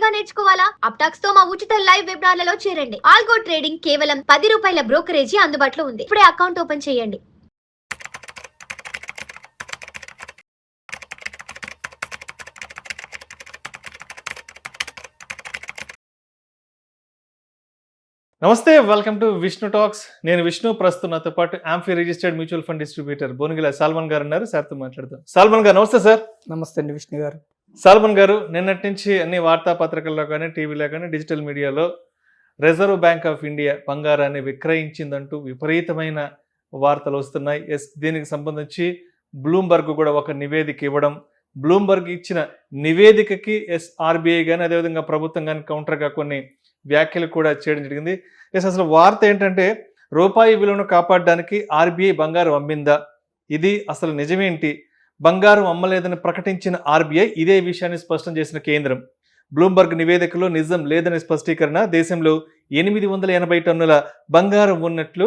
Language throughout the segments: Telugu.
గా నేర్చుకోవాలా? అప్టాక్స్ తో మా ఉచిత లైవ్ వెబినార్లలో చేరండి. ఆల్గో ట్రేడింగ్ కేవలం ₹10 బ్రోకరేజీ అందుబాటులో ఉంది. ఇప్పుడే అకౌంట్ ఓపెన్ చేయండి. నమస్తే, వెల్కమ్ టు విష్ణు టాక్స్. నేను విష్ణు. ప్రస్తుతం నాతో పాటు AMFI registered mutual fund distributor Bonigila Salman గారు ఉన్నారు. సార్తో మాట్లాడదాం. సాల్మన్ గారు నమస్తే సార్. నమస్తే అండి విష్ణు గారు. సాల్మన్ గారు, నిన్నటి నుంచి అన్ని వార్తాపత్రికల్లో కానీ టీవీలో కానీ డిజిటల్ మీడియాలో రిజర్వ్ బ్యాంక్ ఆఫ్ ఇండియా బంగారాన్ని విక్రయించిందంటూ విపరీతమైన వార్తలు వస్తున్నాయి. దీనికి సంబంధించి బ్లూంబర్గ్ కూడా ఒక నివేదిక ఇవ్వడం, బ్లూంబర్గ్ ఇచ్చిన నివేదికకి ఆర్బీఐ కానీ అదేవిధంగా ప్రభుత్వం కానీ కౌంటర్గా కొన్ని వ్యాఖ్యలు కూడా చేయడం జరిగింది. అసలు వార్త ఏంటంటే, రూపాయి విలువను కాపాడడానికి ఆర్బీఐ బంగారం అమ్మిందా? ఇది అసలు నిజమేంటి? బంగారం అమ్మలేదని ప్రకటించిన ఆర్బీఐ ఇదే విషయాన్ని స్పష్టం చేసిన కేంద్రం. బ్లూంబర్గ్ నివేదికలో నిజం లేదని స్పష్టీకరణ. దేశంలో 880 టన్నుల బంగారం ఉన్నట్లు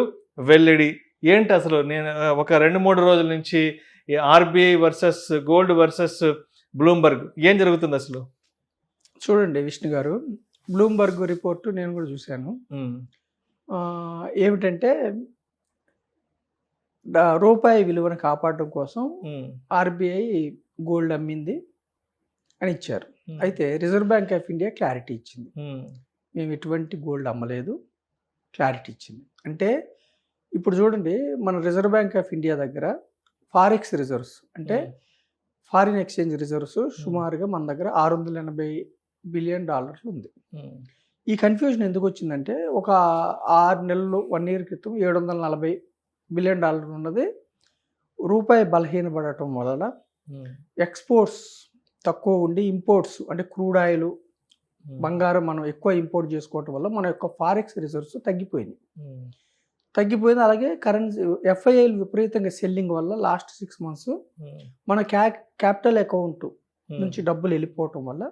వెల్లడి. ఏంటి అసలు? నేను ఒక 2-3 రోజుల నుంచి RBI versus gold versus Bloomberg ఏం జరుగుతుంది అసలు? చూడండి విష్ణు గారు, బ్లూంబర్గ్ రిపోర్టు నేను కూడా చూశాను. ఏమిటంటే రూపాయి విలువను కాపాడడం కోసం ఆర్బీఐ గోల్డ్ అమ్మింది అని ఇచ్చారు. అయితే reserve bank of India clarity ఇచ్చింది, మేము ఎటువంటి గోల్డ్ అమ్మలేదు, క్లారిటీ ఇచ్చింది. అంటే ఇప్పుడు చూడండి, మన రిజర్వ్ బ్యాంక్ ఆఫ్ ఇండియా దగ్గర ఫారెక్స్ రిజర్వ్స్ అంటే ఫారిన్ ఎక్స్చేంజ్ రిజర్వ్స్ సుమారుగా మన దగ్గర $680 బిలియన్ ఉంది. ఈ కన్ఫ్యూజన్ ఎందుకు వచ్చిందంటే, ఒక 6 నెలలు 1 year క్రితం $740 బిలియన్ ఉన్నది రూపాయి బలహీనపడటం వలన ఎక్స్పోర్ట్స్ తక్కువ ఉండి ఇంపోర్ట్స్ అంటే క్రూడ్ ఆయిల్, బంగారం మనం ఎక్కువ ఇంపోర్ట్ చేసుకోవటం వల్ల మన యొక్క ఫారెక్స్ రిజర్వ్స్ తగ్గిపోయింది. అలాగే కరెన్సీ ఎఫ్ఐఐలు విపరీతంగా సెల్లింగ్ వల్ల లాస్ట్ 6 months మన క్యాపిటల్ అకౌంట్ నుంచి డబ్బులు వెళ్ళిపోవటం వల్ల,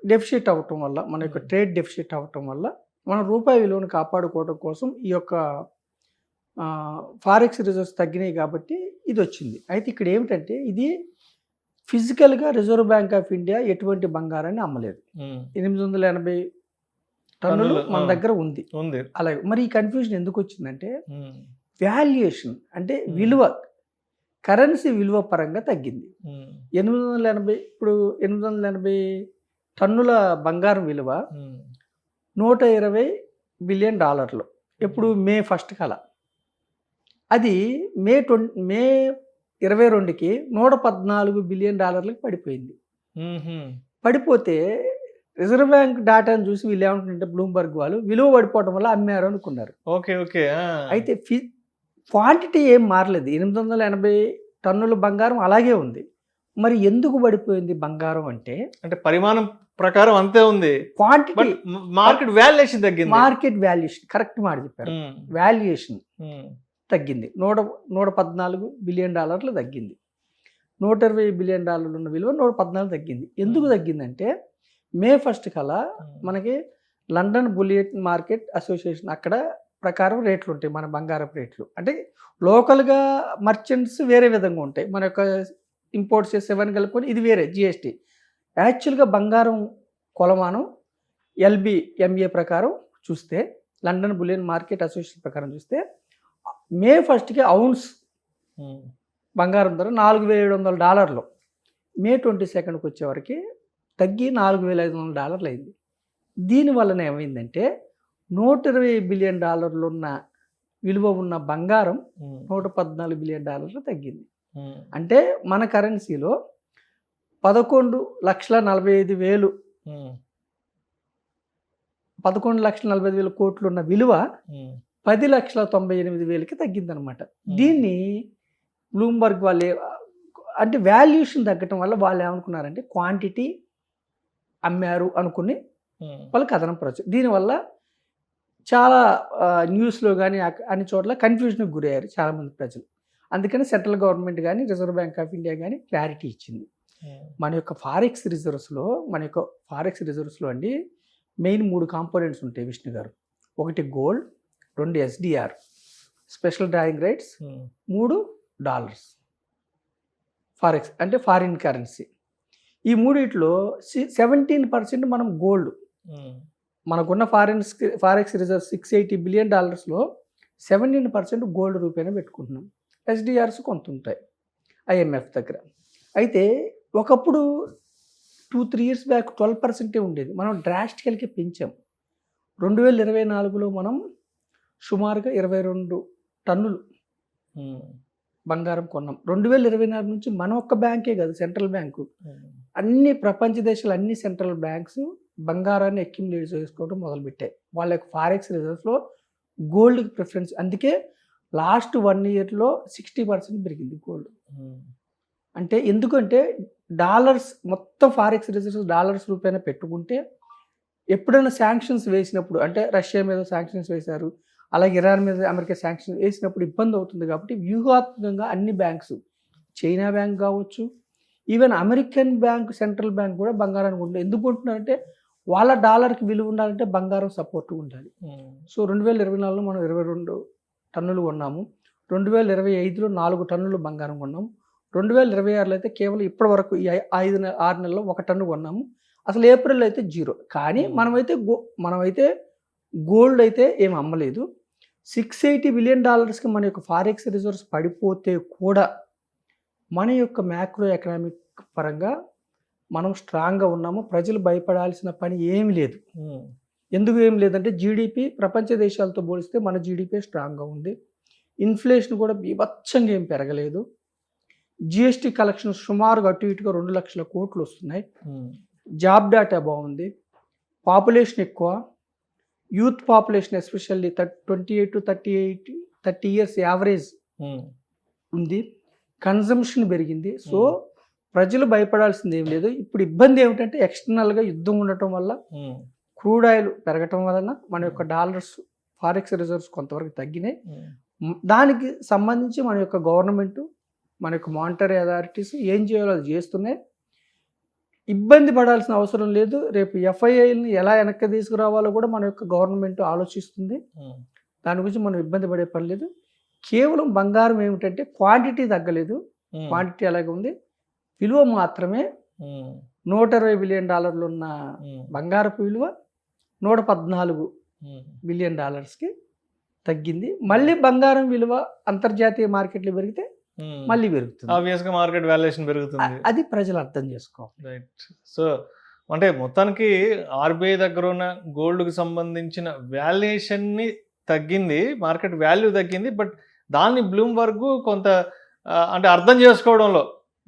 డెఫిసిట్ అవ్వటం వల్ల, మన యొక్క ట్రేడ్ డెఫిసిట్ అవ్వటం వల్ల మన రూపాయి విలువను కాపాడుకోవడం కోసం ఈ యొక్క ఫారెక్స్ రిజర్వ్స్ తగ్గినాయి కాబట్టి ఇది వచ్చింది. అయితే ఇక్కడ ఏమిటంటే, ఇది ఫిజికల్గా రిజర్వ్ బ్యాంక్ ఆఫ్ ఇండియా ఎటువంటి బంగారాన్ని అమ్మలేదు. 880 టన్నులు మన దగ్గర ఉంది. అలాగే మరి ఈ కన్ఫ్యూజన్ ఎందుకు వచ్చిందంటే, వాల్యుయేషన్ అంటే విలువ, కరెన్సీ విలువ పరంగా తగ్గింది. 880 ఇప్పుడు 880 టన్నుల బంగారం విలువ $120 బిలియన్. ఎప్పుడు మే 1 కల అది మే 22కి $114 బిలియన్ పడిపోయింది. పడిపోతే రిజర్వ్ బ్యాంక్ డేటాను చూసి వీళ్ళు ఏమంటుంటే, బ్లూంబర్గ్ వాళ్ళు విలువ పడిపోవడం వల్ల అమ్మారు అనుకున్నారు. అయితే క్వాంటిటీ ఏం మారలేదు, 880 టన్నుల బంగారం అలాగే ఉంది. మరి ఎందుకు పడిపోయింది బంగారం అంటే పరిమాణం ప్రకారం అంతే ఉంది, క్వాంటిటీ మార్కెట్ వాల్యుయేషన్ తగ్గింది. మార్కెట్ వాల్యుయేషన్ కరెక్ట్ మాట చెప్పారు. వాల్యుయేషన్ తగ్గింది. $114 బిలియన్ తగ్గింది. $120 బిలియన్ ఉన్న విలువ 114 తగ్గింది. ఎందుకు తగ్గిందంటే, మే 1 కల్లా మనకి లండన్ బులియన్ మార్కెట్ అసోసియేషన్ అక్కడ ప్రకారం రేట్లు ఉంటాయి, మన బంగారపు రేట్లు. అంటే లోకల్గా మర్చెంట్స్ వేరే విధంగా ఉంటాయి, మన యొక్క ఇంపోర్ట్స్ చేసే 7 కలుపుకొని ఇది వేరే జిఎస్టీ. యాక్చువల్గా బంగారం కొలమానం LBMA ప్రకారం చూస్తే, లండన్ బులియన్ మార్కెట్ అసోసియేషన్ ప్రకారం చూస్తే, మే 1కి ఔన్స్ బంగారం ధర $4,700. మే 22కి వచ్చేవరకు తగ్గి $4,500 అయింది. దీనివలన ఏమైందంటే, $120 బిలియన్ ఉన్న విలువ ఉన్న బంగారం $114 బిలియన్ తగ్గింది. అంటే మన కరెన్సీలో 11,45,000 11,45,000 కోట్లు ఉన్న విలువ 10,98,000కి తగ్గిందనమాట. దీన్ని బ్లూంబర్గ్ వాళ్ళు అంటే వాల్యుయేషన్ తగ్గటం వల్ల వాళ్ళు ఏమనుకున్నారంటే, క్వాంటిటీ అమ్మారు అనుకుని వాళ్ళు కథనం పరచు. దీనివల్ల చాలా న్యూస్లో కానీ అన్ని చోట్ల కన్ఫ్యూజన్కి గురయ్యారు చాలామంది ప్రజలు. అందుకని సెంట్రల్ గవర్నమెంట్ కానీ రిజర్వ్ బ్యాంక్ ఆఫ్ ఇండియా కానీ క్లారిటీ ఇచ్చింది. మన యొక్క ఫారెక్స్ రిజర్వ్స్లో అండి మెయిన్ 3 కాంపోనెంట్స్ ఉంటాయి విష్ణు గారు. 1 gold, 2 SDR special drawing rights, 3 dollars forex అంటే ఫారిన్ కరెన్సీ. ఈ మూడిట్లో 17% మనం గోల్డ్, మనకున్న ఫారెక్స్ రిజర్వ్ $680 బిలియన్ 17% గోల్డ్ రూపేణ పెట్టుకుంటున్నాం. ఎస్డిఆర్స్ కొంత ఉంటాయి ఐఎంఎఫ్ దగ్గర. అయితే ఒకప్పుడు 2-3 ఇయర్స్ బ్యాక్ 12% ఉండేది. మనం డ్రాస్టికల్గా పెంచాం. 2024లో మనం సుమారుగా 22 టన్నులు బంగారం కొన్నాం. 2024 నుంచి మన ఒక్క బ్యాంకే కాదు, సెంట్రల్ బ్యాంకు, అన్ని ప్రపంచ దేశాలు అన్ని సెంట్రల్ బ్యాంక్స్ బంగారాన్ని అక్యుములేట్ చేసుకోవడం మొదలుపెట్టాయి. వాళ్ళ యొక్క ఫారెక్స్ రిజర్వ్స్లో గోల్డ్కి ప్రిఫరెన్స్. అందుకే లాస్ట్ 1 ఇయర్లో 60% పెరిగింది గోల్డ్. అంటే ఎందుకంటే డాలర్స్ మొత్తం ఫారెక్స్ రిజర్వ్స్ డాలర్స్ రూపేణ పెట్టుకుంటే ఎప్పుడైనా శాంక్షన్స్ వేసినప్పుడు, అంటే రష్యా మీద శాంక్షన్స్ వేశారు, అలాగే ఇరాన్ మీద అమెరికా శాంక్షన్స్ వేసినప్పుడు ఇబ్బంది అవుతుంది. కాబట్టి వ్యూహాత్మకంగా అన్ని బ్యాంక్స్, చైనా బ్యాంక్ కావచ్చు, even American bank, central bank కూడా బంగారానికి ఉంటుంది. ఎందుకు ఉంటున్నారంటే వాళ్ళ డాలర్కి విలువ ఉండాలంటే బంగారం సపోర్ట్ ఉండాలి. సో 2024లో మనం 22 టన్నులు కొన్నాము. 2025లో 4 టన్నులు బంగారం కొన్నాము. 2026లో అయితే కేవలం ఇప్పటి వరకు ఈ 5-6 నెలల్లో 1 టన్ను కొన్నాము. అసలు ఏప్రిల్ అయితే 0. కానీ మనమైతే గోల్డ్ అయితే ఏమి అమ్మలేదు. $680 బిలియన్ మన యొక్క ఫారెక్స్ రిజర్వ్స్ పడిపోతే కూడా మన యొక్క మ్యాక్రో ఎకనామిక్ పరంగా మనం స్ట్రాంగ్గా ఉన్నాము. ప్రజలు భయపడాల్సిన పని ఏమి లేదు. ఎందుకు ఏం లేదంటే జీడిపి ప్రపంచ దేశాలతో పోలిస్తే మన జీడిపి స్ట్రాంగ్గా ఉంది. ఇన్ఫ్లేషన్ కూడా బీభత్సంగా ఏం పెరగలేదు. జిఎస్టీ కలెక్షన్ సుమారుగా అటు ఇటుగా 2 లక్షల కోట్లు వస్తున్నాయి. జాబ్ డేటా బాగుంది. పాపులేషన్ ఎక్కువ. Youth population especially 28 to 30 years average ఉంది. కన్జంప్షన్ పెరిగింది. సో ప్రజలు భయపడాల్సింది ఏం లేదు. ఇప్పుడు ఇబ్బంది ఏమిటంటే ఎక్స్టర్నల్గా యుద్ధం ఉండటం వల్ల, క్రూడ్ ఆయిల్ పెరగటం వలన మన యొక్క డాలర్స్ ఫారెక్స్ రిజర్వ్స్ కొంతవరకు తగ్గినాయి. దానికి సంబంధించి మన యొక్క గవర్నమెంట్, మన యొక్క మానిటరీ అథారిటీస్ ఏం చేయాలో అది చేస్తున్నాయి. ఇబ్బంది పడాల్సిన అవసరం లేదు. రేపు ఎఫ్ఐఐని ఎలా వెనక్కి తీసుకురావాలో కూడా మన యొక్క గవర్నమెంట్ ఆలోచిస్తుంది. దాని గురించి మనం ఇబ్బంది పడే పని లేదు. కేవలం బంగారం ఏమిటంటే క్వాంటిటీ తగ్గలేదు, క్వాంటిటీ అలాగే ఉంది. విలువ మాత్రమే $120 బిలియన్ ఉన్న బంగారపు విలువ $114 బిలియన్ తగ్గింది. మళ్ళీ బంగారం విలువ అంతర్జాతీయ మార్కెట్లో పెరిగితే మళ్ళీ పెరుగుతుంది. ఆబ్వియస్గా మార్కెట్ వాల్యుయేషన్ పెరుగుతుంది. అది ప్రజలు అర్థం చేసుకోవాలి. రైట్. సో అంటే మొత్తానికి ఆర్బీఐ దగ్గర ఉన్న గోల్డ్కి సంబంధించిన వాల్యుయేషన్ని తగ్గింది, మార్కెట్ వాల్యూ తగ్గింది. బట్ దాన్ని బ్లూమ్బర్గ్ కొంత అంటే అర్థం చేసుకోవడంలో,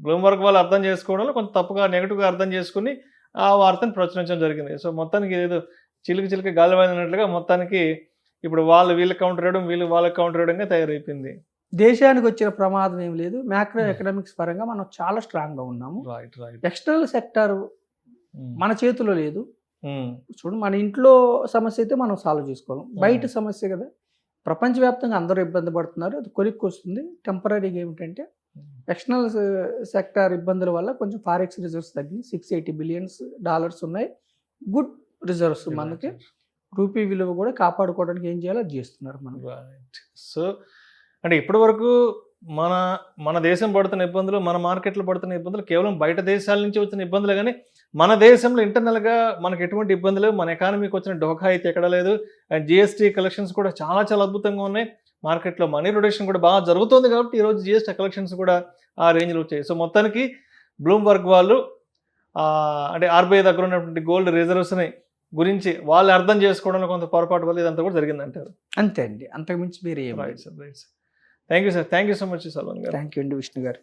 బ్లూమ్బర్గ్ వాళ్ళు అర్థం చేసుకోవడంలో కొంత తప్పుగా, నెగిటివ్గా అర్థం చేసుకుని ఆ వార్తను ప్రచురించడం జరిగింది. సో మొత్తానికి ఏదో చిలుక గాలిమైనట్లుగా మొత్తానికి ఇప్పుడు వాళ్ళు వీళ్ళకి కౌంటర్ వేయడం, వీళ్ళు వాళ్ళకి కౌంటర్ వేయడంగా తయారైపోయింది. దేశానికి వచ్చిన ప్రమాదం ఏం లేదు. మ్యాక్రో ఎకనామిక్స్ పరంగా మనం చాలా స్ట్రాంగ్గా ఉన్నాము. ఎక్స్టర్నల్ సెక్టర్ మన చేతిలో లేదు. చూడు, మన ఇంట్లో సమస్య అయితే మనం సాల్వ్ చేసుకోవాలి. బయట సమస్య కదా, ప్రపంచవ్యాప్తంగా అందరూ ఇబ్బంది పడుతున్నారు. అది కొలిక్కి వస్తుంది. టెంపరీగా ఏమిటంటే ఎక్స్టర్నల్ సెక్టార్ ఇబ్బందుల వల్ల కొంచెం ఫారెక్స్ రిజర్వ్స్ తగ్గి $680 బిలియన్ ఉన్నాయి. Good reserves. మనకి రూపీ విలువ కూడా కాపాడుకోవడానికి ఏం చేయాలో అది చేస్తున్నారు మనం. సో అంటే ఇప్పటి వరకు మన దేశం పడుతున్న ఇబ్బందులు, మన మార్కెట్లో పడుతున్న ఇబ్బందులు కేవలం బయట దేశాల నుంచి వచ్చిన ఇబ్బందులు, కానీ మన దేశంలో ఇంటర్నల్గా మనకు ఎటువంటి ఇబ్బందులు, మన ఎకానమీకి వచ్చిన డోకా అయితే ఎక్కడ లేదు. అండ్ జిఎస్టీ కలెక్షన్స్ కూడా చాలా అద్భుతంగా ఉన్నాయి. మార్కెట్లో మనీ రొటేషన్ కూడా బాగా జరుగుతుంది. కాబట్టి ఈరోజు జిఎస్టీ కలెక్షన్స్ కూడా ఆ రేంజ్లో వచ్చాయి. సో మొత్తానికి బ్లూమ్బర్గ్ వాళ్ళు అంటే ఆర్బీఐ దగ్గర ఉన్నటువంటి గోల్డ్ రిజర్వ్స్ని గురించి వాళ్ళు అర్థం చేసుకోవడంలో కొంత పొరపాటు వల్ల ఇదంతా కూడా జరిగిందంటారు. అంతే అండి, అంతకుమించి మీరు ఏం. Right sir. Thank you sir. Thank you so much Salman గారు. థ్యాంక్ యూ అండి విష్ణు గారు.